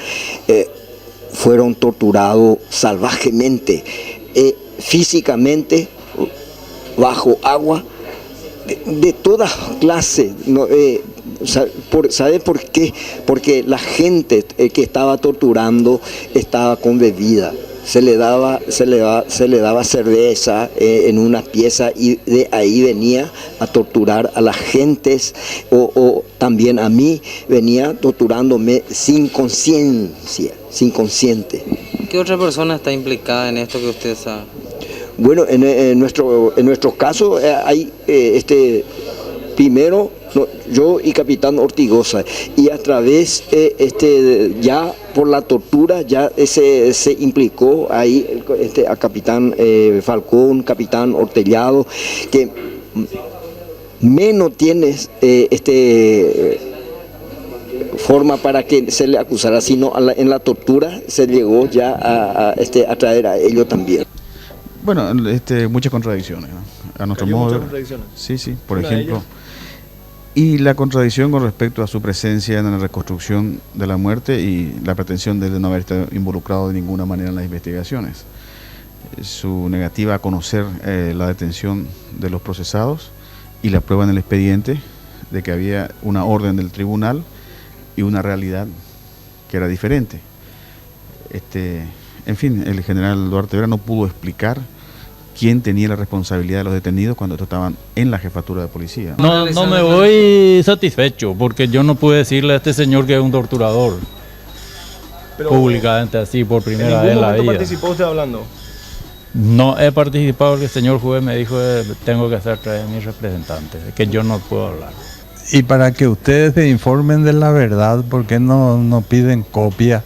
fueron torturados salvajemente, físicamente, bajo agua, de toda clase, ¿Sabe por qué? Porque la gente que estaba torturando estaba con bebida. Se le daba cerveza en una pieza y de ahí venía a torturar a las gentes o también a mí, venía torturándome sin conciencia, sin consciente. ¿Qué otra persona está implicada en esto que usted sabe? Bueno, en nuestro caso hay primero yo y Capitán Ortigosa, y a través ya por la tortura ya se implicó ahí a Capitán Falcón, Capitán Ortellado, que menos tienes forma para que se le acusara, sino en la tortura se llegó ya a traer a ellos también. Bueno, muchas contradicciones, ¿no? A nuestro modo. Muchas contradicciones. Sí, por ejemplo. Y la contradicción con respecto a su presencia en la reconstrucción de la muerte y la pretensión de no haber estado involucrado de ninguna manera en las investigaciones. Su negativa a conocer la detención de los procesados y la prueba en el expediente de que había una orden del tribunal y una realidad que era diferente. En fin, el general Duarte Vera no pudo explicar quién tenía la responsabilidad de los detenidos cuando estos estaban en la jefatura de policía. No me voy satisfecho, porque yo no pude decirle a este señor que es un torturador. Pero, públicamente así, por primera vez en la vida. ¿En participó usted hablando? No he participado porque el señor juez me dijo que tengo que hacer traer a mi representante, que yo no puedo hablar. Y para que ustedes se informen de la verdad, ¿por qué no piden copia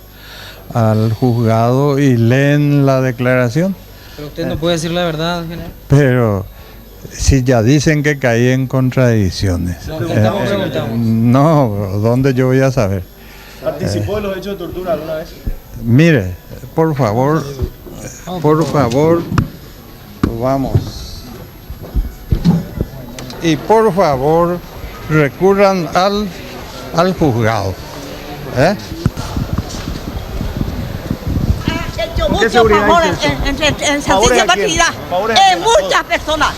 al juzgado y leen la declaración? Pero usted no puede decir la verdad, general. Pero si ya dicen que caí en contradicciones. No, ¿dónde yo voy a saber? ¿Participó de los hechos de tortura alguna vez? Mire, por favor, vamos. Y por favor, recurran al juzgado. Muchos favores en Santísima Trinidad, en muchas personas.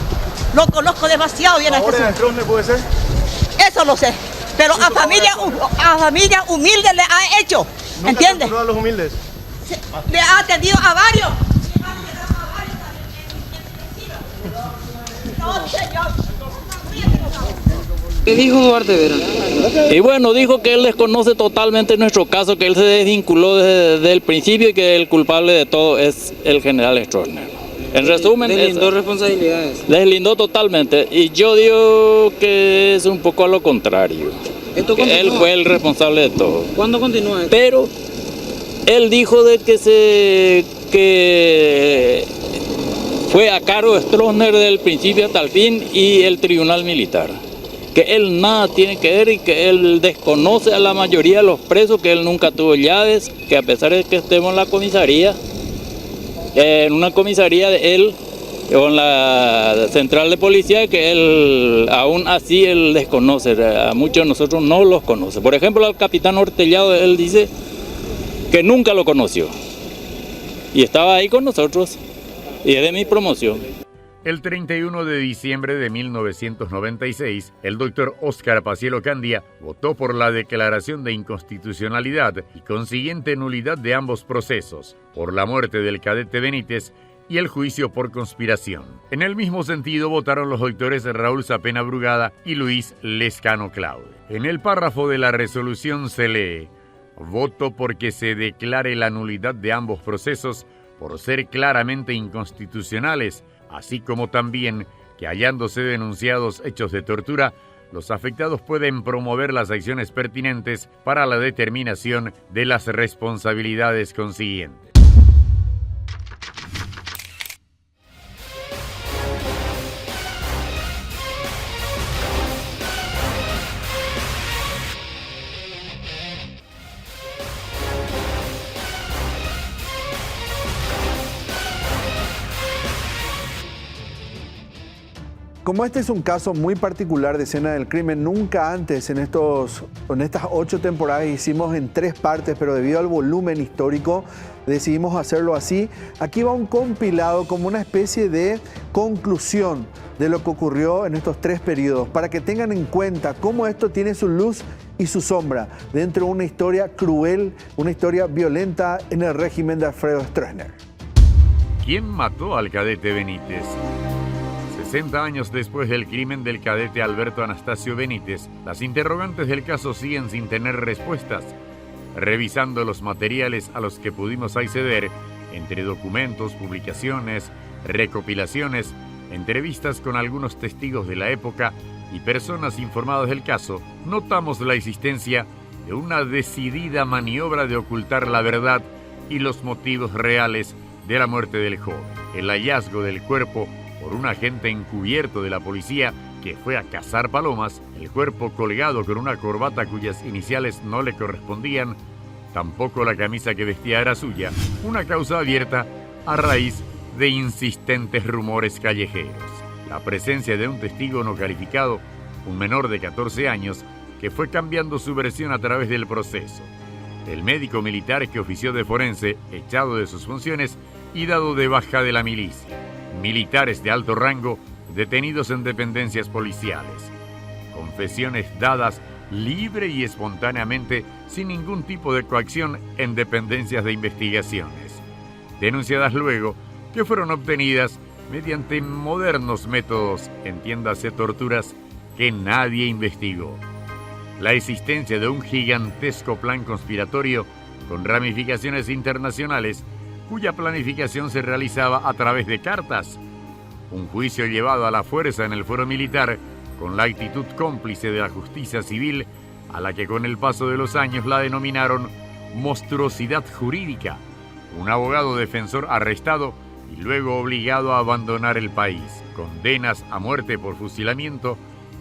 Lo conozco demasiado bien. ¿Favores en el Stroessner puede ser? Eso lo sé, pero a familia humilde le ha hecho, ¿entiendes? ¿Nunca a los humildes? Le ha atendido a varios. No, señor. ¿Qué dijo Duarte Vera? Y bueno, dijo que él desconoce totalmente nuestro caso, que él se desvinculó desde el principio y que el culpable de todo es el general Stroessner. En resumen, deslindó responsabilidades. Deslindó totalmente. Y yo digo que es un poco a lo contrario. Que él fue el responsable de todo. ¿Cuándo continúa esto? Pero él dijo de que fue a cargo de Stroessner del principio hasta el fin y el tribunal militar. Que él nada tiene que ver y que él desconoce a la mayoría de los presos, que él nunca tuvo llaves, que a pesar de que estemos en la comisaría, en una comisaría de él, o en la central de policía, que él aún así él desconoce, a muchos de nosotros no los conoce. Por ejemplo, al capitán Ortellado, él dice que nunca lo conoció y estaba ahí con nosotros y es de mi promoción. El 31 de diciembre de 1996, el doctor Óscar Pacielo Candia votó por la declaración de inconstitucionalidad y consiguiente nulidad de ambos procesos, por la muerte del cadete Benítez y el juicio por conspiración. En el mismo sentido votaron los doctores Raúl Sapena Brugada y Luis Lescano Claude. En el párrafo de la resolución se lee: voto porque se declare la nulidad de ambos procesos por ser claramente inconstitucionales, así como también que, hallándose denunciados hechos de tortura, los afectados pueden promover las acciones pertinentes para la determinación de las responsabilidades consiguientes. como este es un caso muy particular de escena del crimen, nunca antes en estas 8 temporadas hicimos en 3 partes, pero debido al volumen histórico decidimos hacerlo así. Aquí va un compilado como una especie de conclusión de lo que ocurrió en estos 3 periodos, para que tengan en cuenta cómo esto tiene su luz y su sombra dentro de una historia cruel, una historia violenta en el régimen de Alfredo Stroessner. ¿Quién mató al cadete Benítez? 60 años después del crimen del cadete Alberto Anastasio Benítez, las interrogantes del caso siguen sin tener respuestas. Revisando los materiales a los que pudimos acceder, entre documentos, publicaciones, recopilaciones, entrevistas con algunos testigos de la época y personas informadas del caso, notamos la existencia de una decidida maniobra de ocultar la verdad y los motivos reales de la muerte del joven. El hallazgo del cuerpo por un agente encubierto de la policía que fue a cazar palomas, el cuerpo colgado con una corbata cuyas iniciales no le correspondían, tampoco la camisa que vestía era suya, una causa abierta a raíz de insistentes rumores callejeros. La presencia de un testigo no calificado, un menor de 14 años, que fue cambiando su versión a través del proceso. El médico militar que ofició de forense, echado de sus funciones y dado de baja de la milicia. Militares de alto rango detenidos en dependencias policiales. Confesiones dadas libre y espontáneamente sin ningún tipo de coacción en dependencias de investigaciones. Denunciadas luego que fueron obtenidas mediante modernos métodos, entiéndase torturas, que nadie investigó. La existencia de un gigantesco plan conspiratorio con ramificaciones internacionales cuya planificación se realizaba a través de cartas. Un juicio llevado a la fuerza en el fuero militar con la actitud cómplice de la justicia civil, a la que con el paso de los años la denominaron monstruosidad jurídica. Un abogado defensor arrestado y luego obligado a abandonar el país. Condenas a muerte por fusilamiento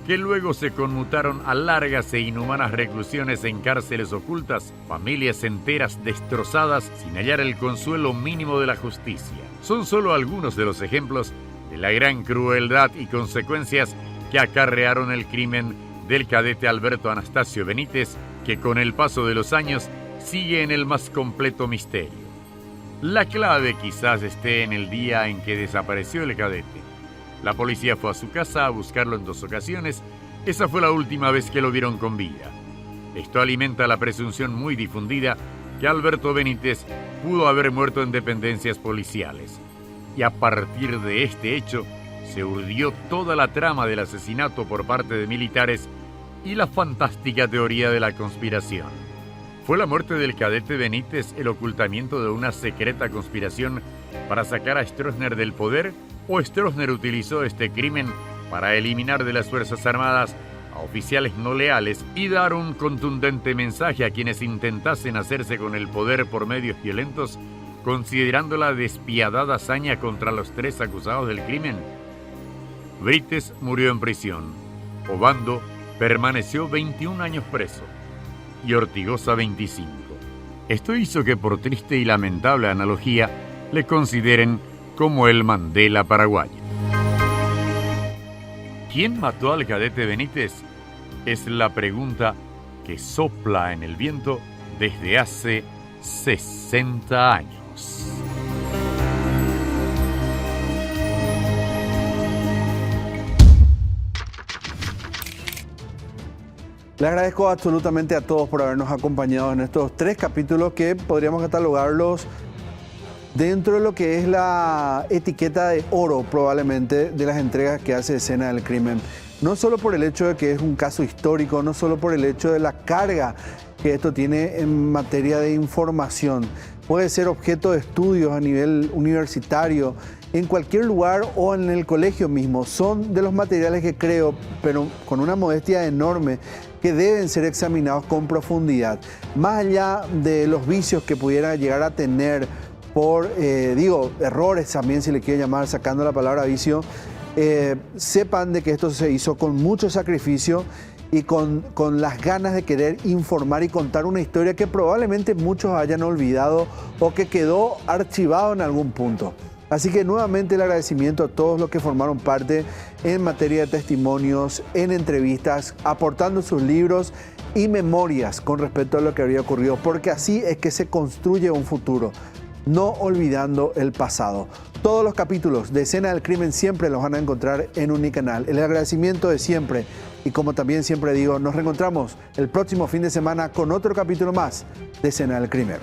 que luego se conmutaron a largas e inhumanas reclusiones en cárceles ocultas, familias enteras destrozadas sin hallar el consuelo mínimo de la justicia. Son solo algunos de los ejemplos de la gran crueldad y consecuencias que acarrearon el crimen del cadete Alberto Anastasio Benítez, que con el paso de los años sigue en el más completo misterio. La clave quizás esté en el día en que desapareció el cadete. La policía fue a su casa a buscarlo en 2 ocasiones. Esa fue la última vez que lo vieron con vida. Esto alimenta la presunción muy difundida que Alberto Benítez pudo haber muerto en dependencias policiales. Y a partir de este hecho, se urdió toda la trama del asesinato por parte de militares y la fantástica teoría de la conspiración. ¿Fue la muerte del cadete Benítez el ocultamiento de una secreta conspiración para sacar a Stroessner del poder? ¿O Stroessner utilizó este crimen para eliminar de las Fuerzas Armadas a oficiales no leales y dar un contundente mensaje a quienes intentasen hacerse con el poder por medios violentos, considerando la despiadada hazaña contra los 3 acusados del crimen? Brites murió en prisión, Obando permaneció 21 años preso y Ortigosa 25. Esto hizo que, por triste y lamentable analogía, le consideren como el Mandela paraguayo. ¿Quién mató al cadete Benítez? Es la pregunta que sopla en el viento desde hace 60 años. Le agradezco absolutamente a todos por habernos acompañado en estos 3 capítulos que podríamos catalogarlos dentro de lo que es la etiqueta de oro, probablemente, de las entregas que hace Escena del Crimen. No solo por el hecho de que es un caso histórico, no solo por el hecho de la carga que esto tiene en materia de información. Puede ser objeto de estudios a nivel universitario, en cualquier lugar o en el colegio mismo. Son de los materiales que creo, pero con una modestia enorme, que deben ser examinados con profundidad. Más allá de los vicios que pudiera llegar a tener por, errores también, si le quiere llamar, sacando la palabra vicio, sepan de que esto se hizo con mucho sacrificio y con las ganas de querer informar y contar una historia que probablemente muchos hayan olvidado o que quedó archivado en algún punto. Así que nuevamente el agradecimiento a todos los que formaron parte en materia de testimonios, en entrevistas, aportando sus libros y memorias con respecto a lo que había ocurrido, porque así es que se construye un futuro, no olvidando el pasado. Todos los capítulos de Escena del Crimen siempre los van a encontrar en Unicanal. El agradecimiento de siempre, y como también siempre digo, nos reencontramos el próximo fin de semana con otro capítulo más de Escena del Crimen.